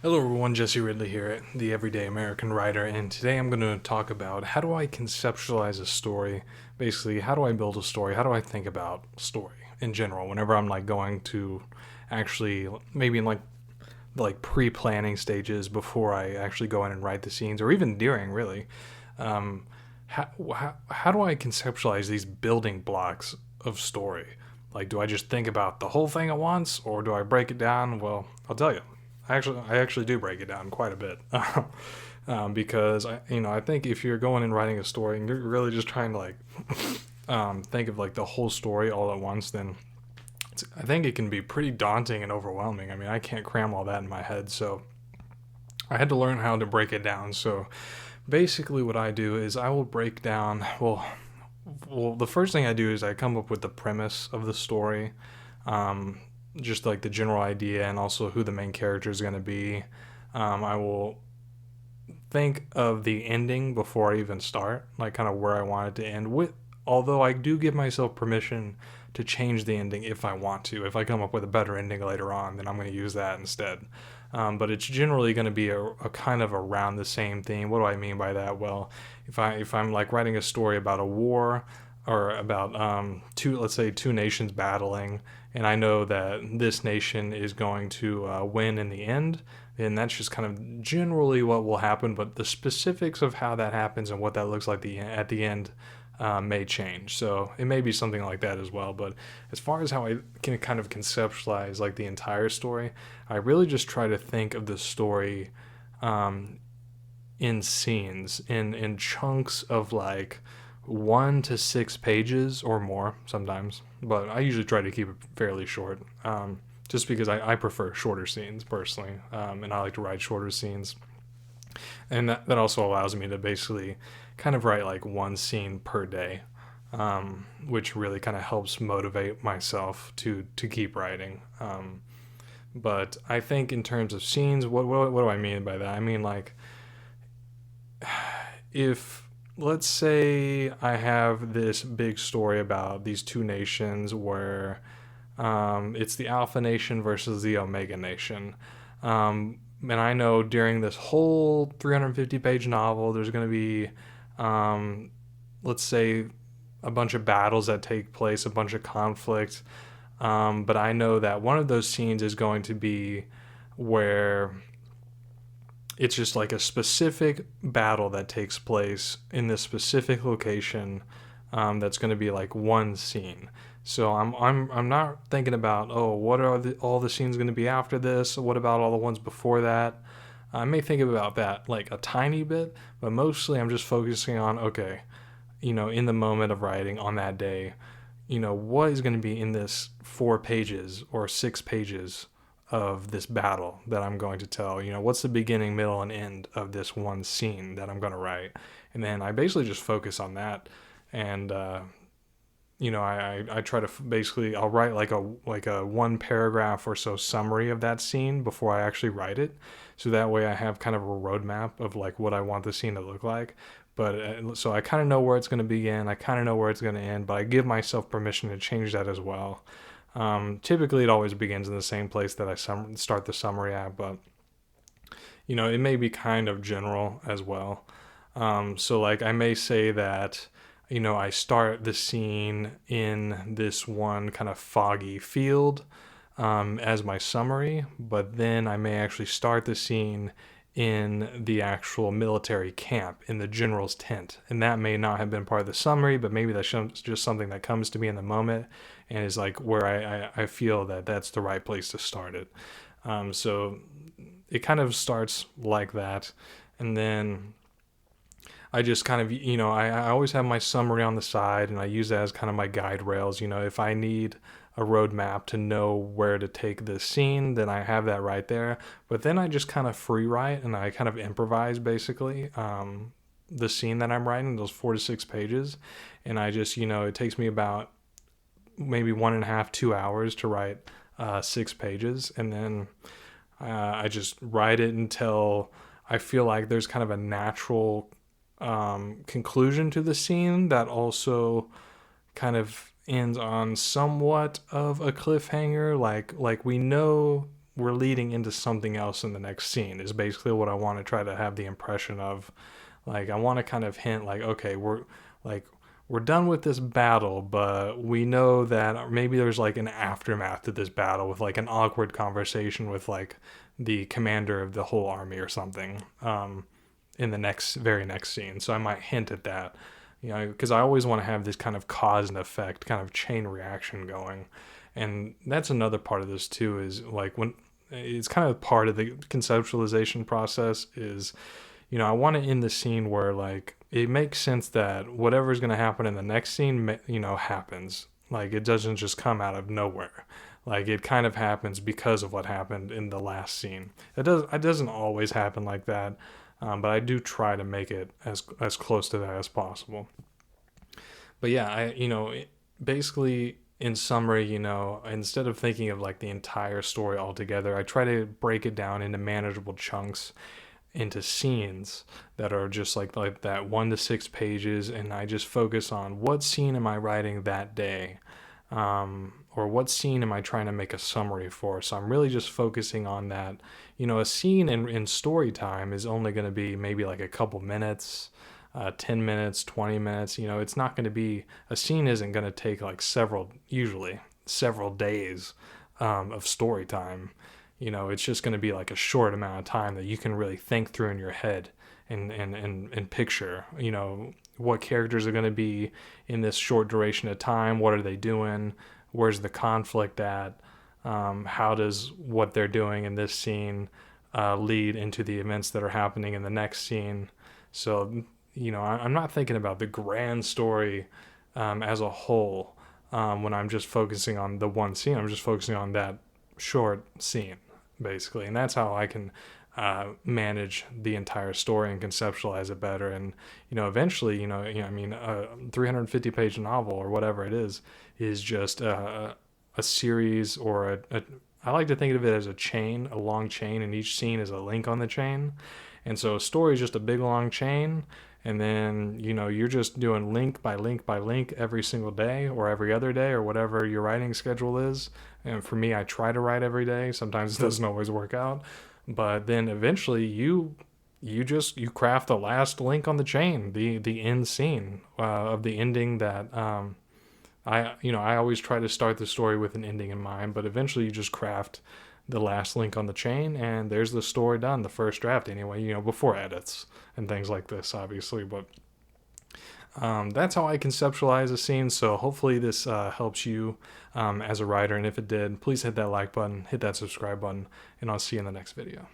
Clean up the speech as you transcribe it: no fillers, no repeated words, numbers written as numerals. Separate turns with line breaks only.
Hello everyone, Jesse Ridley here, the Everyday American Writer, and today I'm going to talk about how do I conceptualize a story. Basically, how do I build a story? How do I think about story in general whenever I'm like going to actually maybe in like pre-planning stages before I actually go in and write the scenes or even during really. Um, how do I conceptualize these building blocks of story? Like, do I just think about the whole thing at once, or do I break it down? Well, I'll tell you. I actually do break it down quite a bit, because I think if you're going and writing a story and you're really just trying to like think of like the whole story all at once, then I think it can be pretty daunting and overwhelming. I mean, I can't cram all that in my head, so I had to learn how to break it down. So basically, what I do is I will break down. Well, the first thing I do is I come up with the premise of the story, um, just like the general idea, and also who the main character is going to be. I will think of the ending before I even start, like kind of where I want it to end. With although I do give myself permission to change the ending if I want to. If I come up with a better ending later on, then I'm going to use that instead. But it's generally going to be a kind of around the same theme. What do I mean by that? Well, if I'm like writing a story about a war or about two, let's say, two nations battling, and I know that this nation is going to win in the end, and that's just kind of generally what will happen. But the specifics of how that happens and what that looks like at the end may change. So it may be something like that as well. But as far as how I can kind of conceptualize like the entire story, I really just try to think of the story um, in scenes, in chunks of like 1 to 6 pages or more sometimes. But I usually try to keep it fairly short. Just because I prefer shorter scenes personally, and I like to write shorter scenes, and that also allows me to basically kind of write like one scene per day, which really kind of helps motivate myself to keep writing. But I think in terms of scenes, what do I mean by that? I mean like if let's say I have this big story about these two nations where it's the Alpha Nation versus the Omega Nation. And I know during this whole 350-page novel, there's going to be, um, let's say, a bunch of battles that take place, a bunch of conflict. But I know that one of those scenes is going to be where it's just like a specific battle that takes place in this specific location. That's going to be like one scene. So I'm not thinking about, oh, what are all the scenes going to be after this? What about all the ones before that? I may think about that like a tiny bit, but mostly I'm just focusing on, okay, in the moment of writing on that day, what is going to be in this 4 pages or 6 pages of this battle that I'm going to tell? What's the beginning, middle, and end of this one scene that I'm going to write? And then I basically just focus on that. And, I try to basically, I'll write like a one paragraph or so summary of that scene before I actually write it. So that way I have kind of a roadmap of like what I want the scene to look like. But so I kind of know where it's going to begin. I kind of know where it's going to end, but I give myself permission to change that as well. Typically, it always begins in the same place that I start the summary at, but it may be kind of general as well. So, like, I may say that I start the scene in this one kind of foggy field as my summary, but then I may actually start the scene in the actual military camp in the general's tent. And that may not have been part of the summary, but maybe that's just something that comes to me in the moment and is like where I feel that that's the right place to start it. So it kind of starts like that. And then I just kind of, I always have my summary on the side and I use that as kind of my guide rails. If I need a roadmap to know where to take this scene, then I have that right there. But then I just kind of free write and I kind of improvise basically the scene that I'm writing, those 4 to 6 pages. And I just, it takes me about maybe 1.5, 2 hours to write 6 pages. And then I just write it until I feel like there's kind of a natural conclusion to the scene that also kind of ends on somewhat of a cliffhanger. Like we know we're leading into something else in the next scene is basically what I want to try to have the impression of. Like, I want to kind of hint like, okay, we're done with this battle, but we know that maybe there's like an aftermath to this battle with like an awkward conversation with like the commander of the whole army or something, in the very next scene. So I might hint at that, because I always want to have this kind of cause and effect, kind of chain reaction going. And that's another part of this too, is like when it's kind of part of the conceptualization process is, I want to end the scene where like it makes sense that whatever's going to happen in the next scene, happens. Like it doesn't just come out of nowhere. Like it kind of happens because of what happened in the last scene. It doesn't always happen like that, but I do try to make it as close to that as possible. But yeah, basically in summary, instead of thinking of like the entire story altogether, I try to break it down into manageable chunks, into scenes that are just like that 1 to 6 pages, and I just focus on what scene am I writing that day, or what scene am I trying to make a summary for. So I'm really just focusing on that. A scene in story time is only going to be maybe like a couple minutes, 10 minutes, 20 minutes. It's not going to be, a scene isn't going to take like usually several days of story time. It's just going to be like a short amount of time that you can really think through in your head and picture, what characters are going to be in this short duration of time. What are they doing? Where's the conflict at? How does what they're doing in this scene lead into the events that are happening in the next scene? So, I'm not thinking about the grand story as a whole when I'm just focusing on the one scene. I'm just focusing on that short scene, basically, and that's how I can manage the entire story and conceptualize it better. And eventually, a 350-page novel or whatever it is just a series, or I like to think of it as a long chain, and each scene is a link on the chain. And so a story is just a big long chain, and then you're just doing link by link by link every single day or every other day or whatever your writing schedule is. And for me, I try to write every day. Sometimes it doesn't always work out, but then eventually you craft the last link on the chain, the end scene of the ending that I always try to start the story with an ending in mind, but eventually you just craft the last link on the chain, and there's the story done, the first draft anyway, before edits and things like this, obviously. But that's how I conceptualize a scene. So hopefully this helps you as a writer, and if it did, please hit that like button, hit that subscribe button, and I'll see you in the next video.